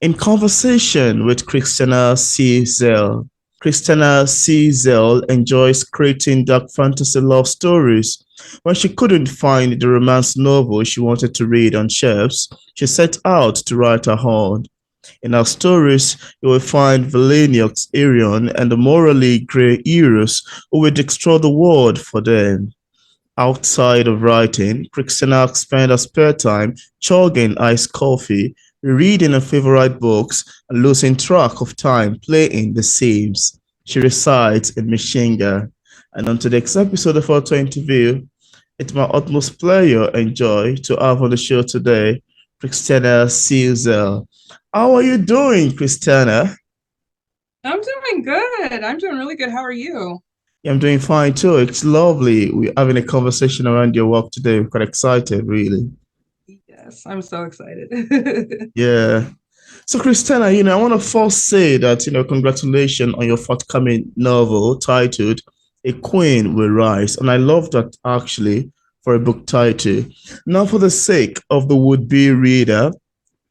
In conversation with Christina C. Zell, Christina C. Zell enjoys creating dark fantasy love stories. When she couldn't find the romance novel she wanted to read on shelves, she set out to write her own. In her stories, you will find villainous Arion and the morally grey heroes who would explore the world for them. Outside of writing, Christina spends her spare time chugging iced coffee, reading her favorite books, and losing track of time playing The Sims. She resides in Michigan. And on today's episode of our interview, it's my utmost pleasure and joy to have on the show today Christina C. Zell. How are you doing, Christina? I'm doing good. I'm doing really good. How are you? Yeah, I'm doing fine too. It's lovely. We're having a conversation around your work today. I'm quite excited, really. Yes, I'm so excited. Yeah. So, Christina, I want to first say that, congratulations on your forthcoming novel titled A Queen Will Rise. And I love that actually for a book title. Now, for the sake of the would-be reader,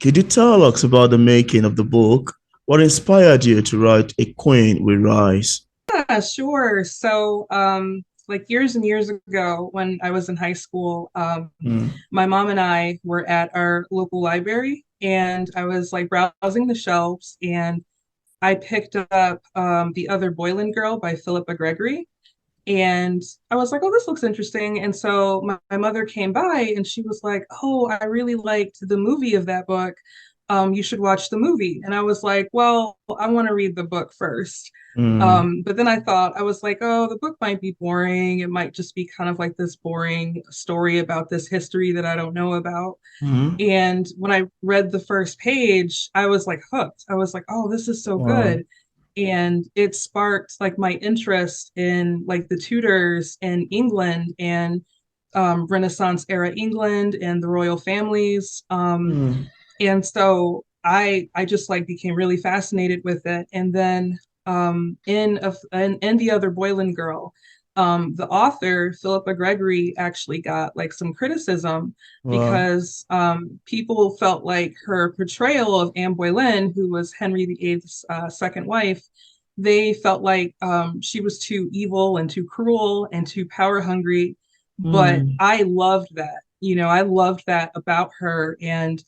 could you tell us about the making of the book? What inspired you to write A Queen Will Rise? Yeah, sure. Like years and years ago when I was in high school, Mm, my mom and I were at our local library and I was like browsing the shelves and I picked up The Other Boylan Girl by Philippa Gregory. And I was like, oh, this looks interesting. And so my mother came by and she was like, oh, I really liked the movie of that book. You should watch the movie. And I was like, well, I want to read the book first. mm, But then I thought, I was like, oh, the book might be boring. It might just be kind of like this boring story about this history that I don't know about. mm. And when I read the first page, I was like hooked. I was like, oh, this is so Wow. good. And it sparked like my interest in like the Tudors in England and Renaissance era England and the royal families. Mm, And so I just like became really fascinated with it. And then in the other Boylan Girl, the author Philippa Gregory actually got like some criticism wow. because people felt like her portrayal of Anne Boleyn, who was Henry VIII's second wife, they felt like she was too evil and too cruel and too power hungry. But Mm, I loved that. I loved that about her. And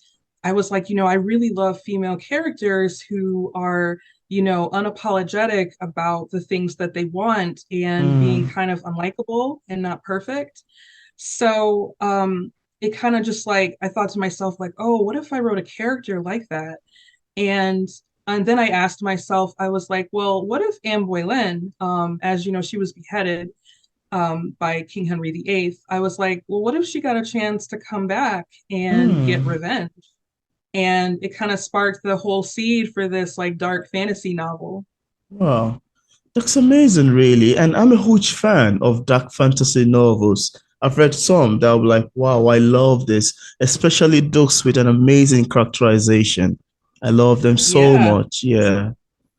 I was like, I really love female characters who are, unapologetic about the things that they want and being mm. kind of unlikable and not perfect. So it kind of just like I thought to myself, like, oh, what if I wrote a character like that? And and then I asked myself, I was like, well, what if Anne Boleyn, as you know, she was beheaded by King Henry VIII. I was like, well, what if she got a chance to come back and get Mm. revenge? And it kind of sparked the whole seed for this like dark fantasy novel. Wow. That's amazing, really. And I'm a huge fan of dark fantasy novels. I've read some that were like, wow, I love this, especially those with an amazing characterization. I love them so Yeah, much. Yeah.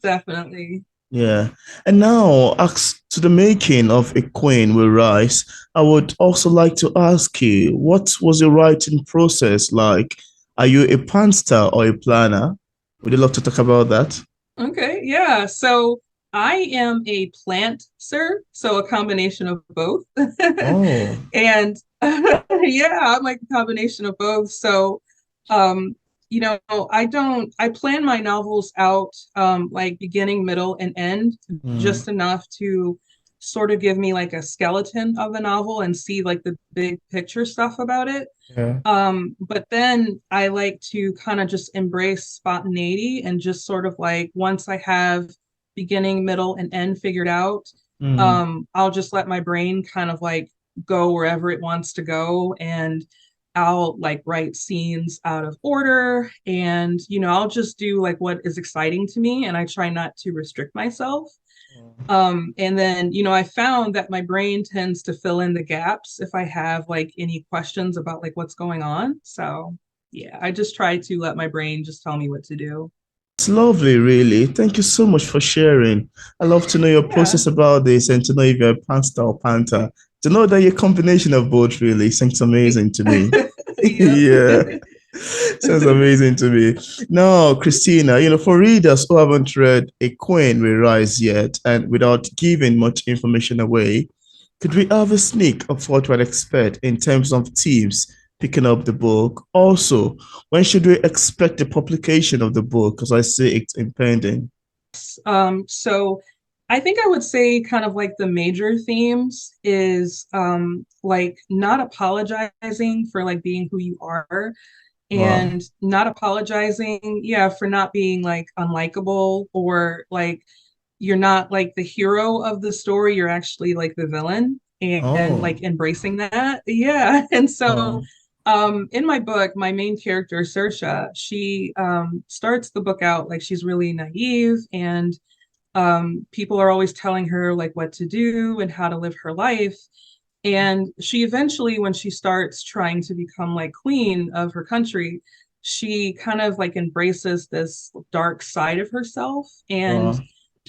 definitely. Yeah. And now, as to the making of A Queen Will Rise, I would also like to ask you, what was your writing process like? Are you a pantser or a planner? Would you love to talk about that? Okay, yeah. So I am a plant sir, so a combination of both. Oh. And yeah, I'm like a combination of both. So um, I plan my novels out like beginning, middle, and end, Mm, just enough to sort of give me like a skeleton of the novel and see like the big picture stuff about it. yeah. But then I like to kind of just embrace spontaneity and just sort of like once I have beginning, middle, and end figured out, Mm, I'll just let my brain kind of like go wherever it wants to go and I'll like write scenes out of order and I'll just do like what is exciting to me and I try not to restrict myself. And then, I found that my brain tends to fill in the gaps if I have like any questions about like what's going on. So, yeah, I just try to let my brain just tell me what to do. it's lovely, really. Thank you so much for sharing. I love to know your Yeah. process about this and to know if you're a panther or panther. To know that you're a combination of both really seems amazing to me. Yep. Yeah. Sounds amazing to me. Now, Christina, for readers who haven't read A Queen Will Rise yet, and without giving much information away, could we have a sneak of what we'd expect in terms of themes picking up the book? Also, when should we expect the publication of the book? Because I see it's impending. So I think I would say kind of like the major themes is like not apologizing for like being who you are Wow. and not apologizing, yeah, for not being like unlikable or like you're not like the hero of the story, you're actually like the villain and Oh, like embracing that. Yeah. And so wow. in my book, my main character, Sersha, she starts the book out like she's really naive and people are always telling her like what to do and how to live her life. And she eventually, when she starts trying to become like queen of her country, she kind of like embraces this dark side of herself. And,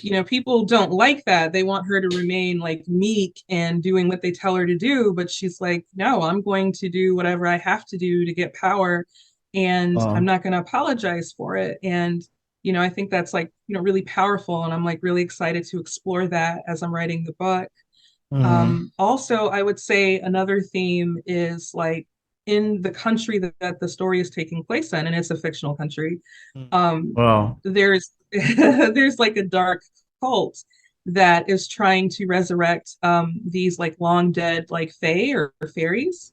Wow. people don't like that. They want her to remain like meek and doing what they tell her to do. But she's like, no, I'm going to do whatever I have to do to get power. And I'm Wow. not going to apologize for it. And, I think that's like, really powerful. And I'm like really excited to explore that as I'm writing the book. Mm. Also, I would say another theme is like in the country that the story is taking place in, and it's a fictional country. Um, Wow. there's there's like a dark cult that is trying to resurrect these like long dead like fae or fairies.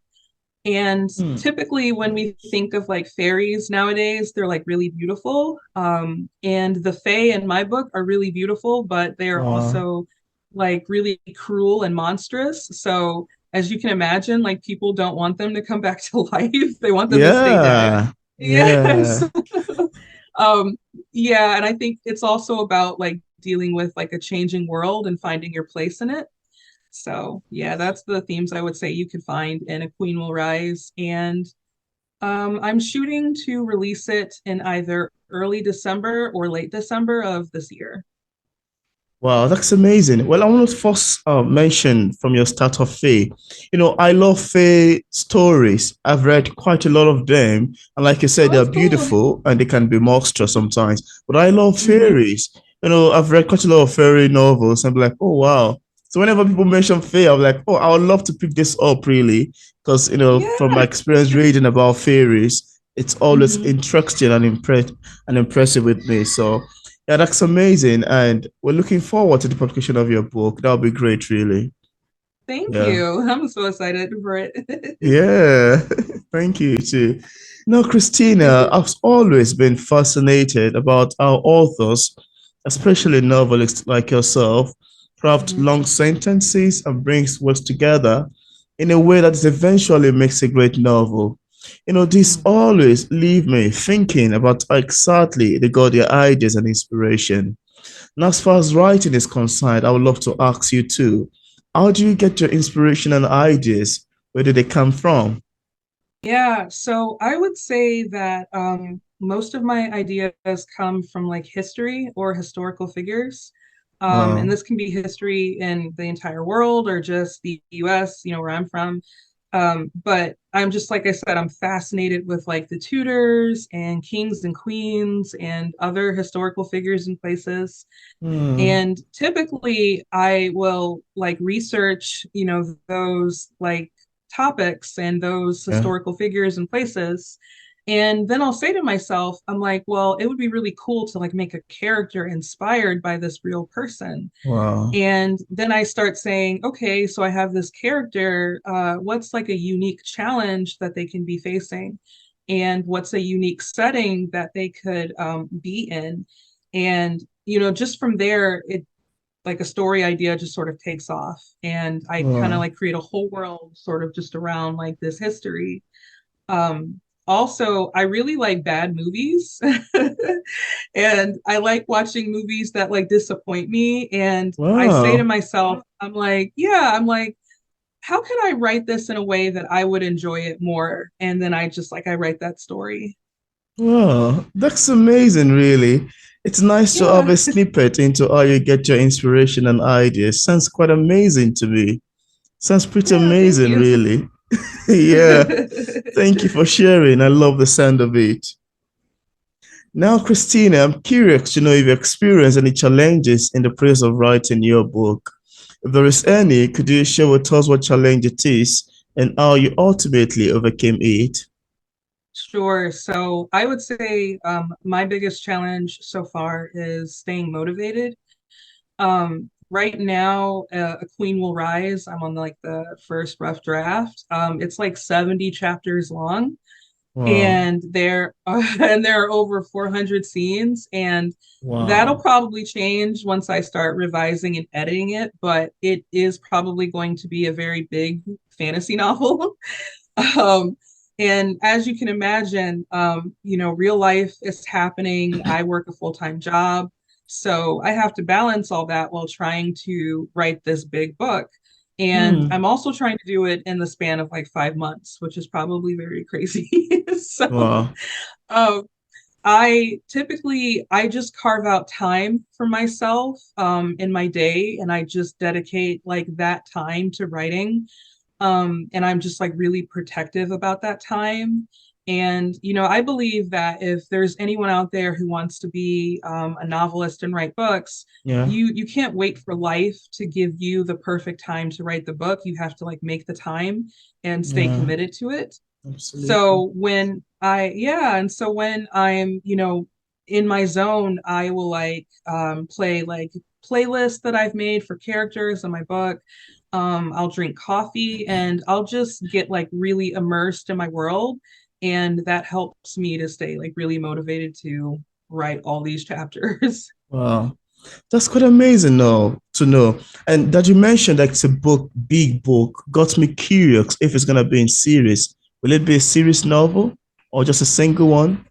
And Mm. typically, when we think of like fairies nowadays, they're like really beautiful. And the fae in my book are really beautiful, but they are Wow. also like really cruel and monstrous. So, as you can imagine, like people don't want them to come back to life, they want them to stay dead. Yeah. Yes. Yeah. um, yeah. And I think it's also about like dealing with like a changing world and finding your place in it. So yeah, that's the themes I would say you could find in A Queen Will Rise. And I'm shooting to release it in either early December or late December of this year. Wow, that's amazing. Well, I want to first mention from your start of Faye. I love Faye stories. I've read quite a lot of them. And like you said, Oh, they're that's cool. beautiful and they can be monstrous sometimes. But I love Hmm. fairies. I've read quite a lot of fairy novels. I'm like, oh, wow. So whenever people mention Faye, I'm like, oh, I would love to pick this up really. Because, from my Yeah. experience reading about fairies, it's always Hmm. interesting and impressive with me. So yeah, that's amazing. And we're looking forward to the publication of your book. That'll be great, really. Thank Yeah. you. I'm so excited for it. Yeah. Thank you too. Now, Christina, I've always been fascinated about how authors, especially novelists like yourself, craft Mhm. long sentences and brings words together in a way that eventually makes a great novel. This Mhm. always leave me thinking about how exactly they got their ideas and inspiration. And as far as writing is concerned, I would love to ask you too. How do you get your inspiration and ideas? Where do they come from? Yeah, so I would say that most of my ideas come from like history or historical figures. And Wow. this can be history in the entire world or just the US, where I'm from. But I'm just, like I said, I'm fascinated with like the Tudors and kings and queens and other historical figures and places. Hmm. And typically I will like research, those like topics and those Yeah. historical figures and places. And then I'll say to myself, I'm like, well, it would be really cool to like make a character inspired by this real person. Wow. And then I start saying, okay, so I have this character. What's like a unique challenge that they can be facing? And what's a unique setting that they could be in? And, just from there, it like a story idea just sort of takes off. And I kind of Wow. like create a whole world sort of just around like this history. Also, I really like bad movies. And I like watching movies that like disappoint me. And I say to Wow. myself, I'm like, yeah, I'm like, how can I write this in a way that I would enjoy it more? And then I just like, I write that story. Wow. That's amazing, really. It's nice to have Yeah. a snippet into how you get your inspiration and ideas. Sounds quite amazing to me. Sounds pretty Yeah. Thank amazing, you. really. Yeah. Thank you for sharing. I love the sound of it. Now, Christina, I'm curious to know if you experienced any challenges in the process of writing your book. If there is any, could you share with us what challenge it is and how you ultimately overcame it? Sure. So I would say my biggest challenge so far is staying motivated. Right now, A Queen Will Rise. I'm on like the first rough draft. It's like 70 chapters long, Wow. and there are over 400 scenes, and that'll Wow. probably change once I start revising and editing it. But it is probably going to be a very big fantasy novel. Um, and as you can imagine, real life is happening. I work a full-time job, so I have to balance all that while trying to write this big book. And Hmm. I'm also trying to do it in the span of like 5 months, which is probably very crazy. So, Wow. um, I just carve out time for myself in my day, and I just dedicate like that time to writing. And I'm just like really protective about that time. And I believe that if there's anyone out there who wants to be a novelist and write books, Yeah. you can't wait for life to give you the perfect time to write the book. You have to like make the time and stay Yeah. committed to it. Absolutely. So when I'm, in my zone, I will like play like playlists that I've made for characters in my book. I'll drink coffee and I'll just get like really immersed in my world. And that helps me to stay like really motivated to write all these chapters. Wow. That's quite amazing now to know. And that you mentioned that it's a book, big book, got me curious if it's gonna be in series. Will it be a series novel or just a single one?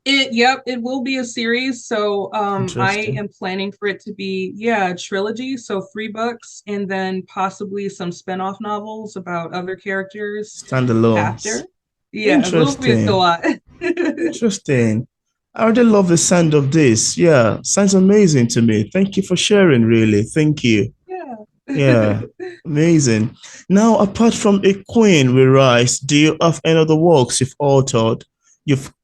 Yep, it will be a series. So I Interesting. am planning for it to be, yeah, a trilogy. So 3 books and then possibly some spin-off novels about other characters Standalones. after. Yeah, it will be a Interesting. lot. Interesting. I already love the sound of this. Yeah, sounds amazing to me. Thank you for sharing, really. Thank you. Yeah. Yeah, amazing. Now, apart from A Queen We Rise, do you have any other works you've authored,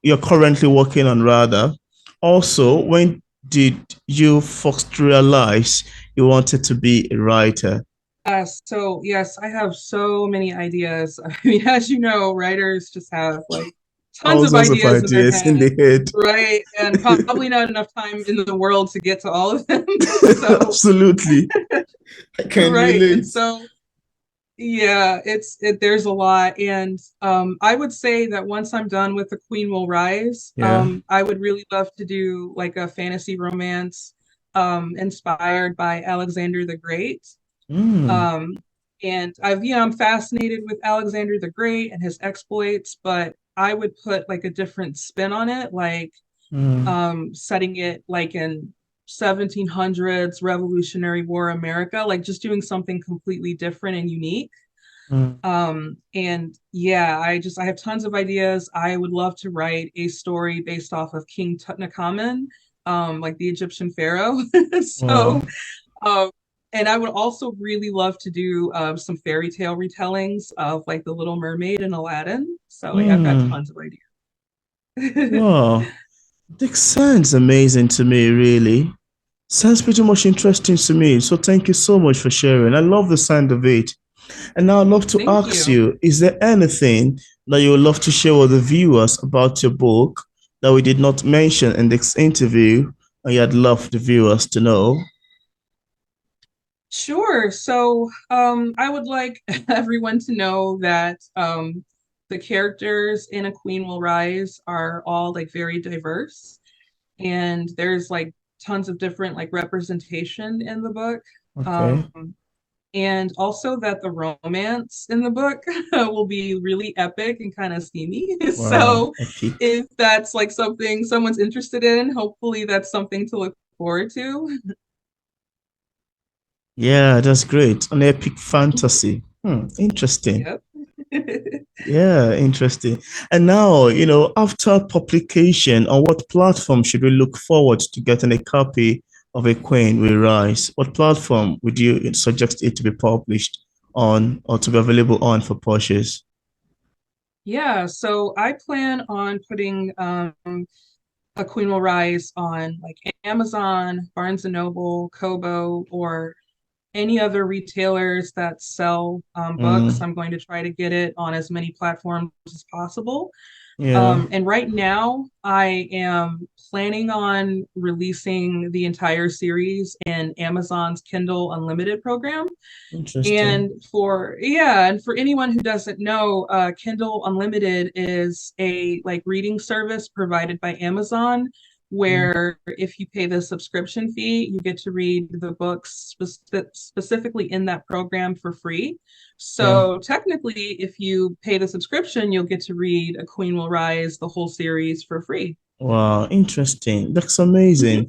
you're currently working on rather? Also, when did you first realize you wanted to be a writer? So yes, I have so many ideas. I mean, as you know, writers just have like tons of Thousands of ideas in their ideas in head, the head. right? And probably not enough time in the world to get to all of them. So, Absolutely. I can right. And relate. so yeah, there's a lot. And I would say that once I'm done with The Queen Will Rise, Yeah. I would really love to do like a fantasy romance inspired by Alexander the Great. Mm, Um, and I'm fascinated with Alexander the Great and his exploits, but I would put like a different spin on it, like mm, setting it like in 1700s Revolutionary War America, like just doing something completely different and unique. mm. And yeah, I have tons of ideas. I would love to write a story based off of King Tutankhamun, like the Egyptian pharaoh. So Wow. um, and I would also really love to do some fairy tale retellings of like The Little Mermaid and Aladdin. So like I've got Mm, tons of ideas. wow. This sounds amazing to me, really. Sounds pretty much interesting to me. So thank you so much for sharing. I love the sound of it. And now I'd love to Thank ask you. you, is there anything that you would love to share with the viewers about your book that we did not mention in this interview and you'd love the viewers to know? Sure. So I would like everyone to know that the characters in A Queen Will Rise are all like very diverse, and there's like tons of different like representation in the book. Okay. Um, and also that the romance in the book will be really epic and kind of steamy. Wow. So Epic. if that's like something someone's interested in, hopefully that's something to look forward to. Yeah, that's great. An epic fantasy. Interesting. Yep. Yeah, interesting. And now, after publication, on what platform should we look forward to getting a copy of A Queen We Rise? What platform would you suggest it to be published on or to be available on for purchase? Yeah, so I plan on putting a Queen Will Rise on like Amazon, Barnes and Noble, Kobo, or any other retailers that sell books. Mm, I'm going to try to get it on as many platforms as possible. yeah, And right now, I am planning on releasing the entire series in Amazon's Kindle Unlimited program. interesting. And for anyone who doesn't know, Kindle Unlimited is a like reading service provided by Amazon, Mm, where if you pay the subscription fee, you get to read the books specifically in that program for free. yeah. So technically, if you pay the subscription, you'll get to read A Queen Will Rise, the whole series for free. Wow, interesting. That's amazing. Hmm.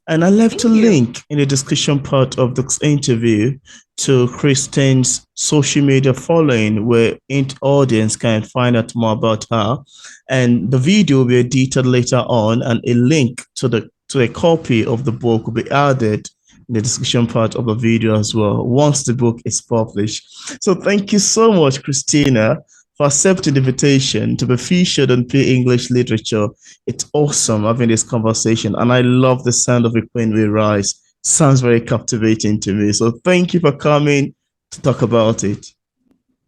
And I left a Thank you. link in the description part of this interview to Kristen's social media following, where int audience can find out more about her. And the video will be edited later on, and a link to a copy of the book will be added in the description part of the video as well once the book is published. So thank you so much, Christina, for accepting the invitation to be featured on Play English Literature. It's awesome having this conversation, and I love the sound of it when we rise. Sounds very captivating to me. So thank you for coming to talk about it.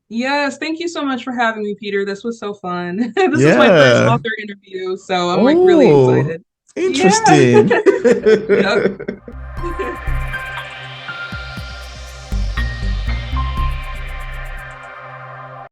Yes, thank you so much for having me, Peter. This was so fun. This is my first Yeah. author interview, so I'm like really Oh, excited. Yeah. interesting. Yep.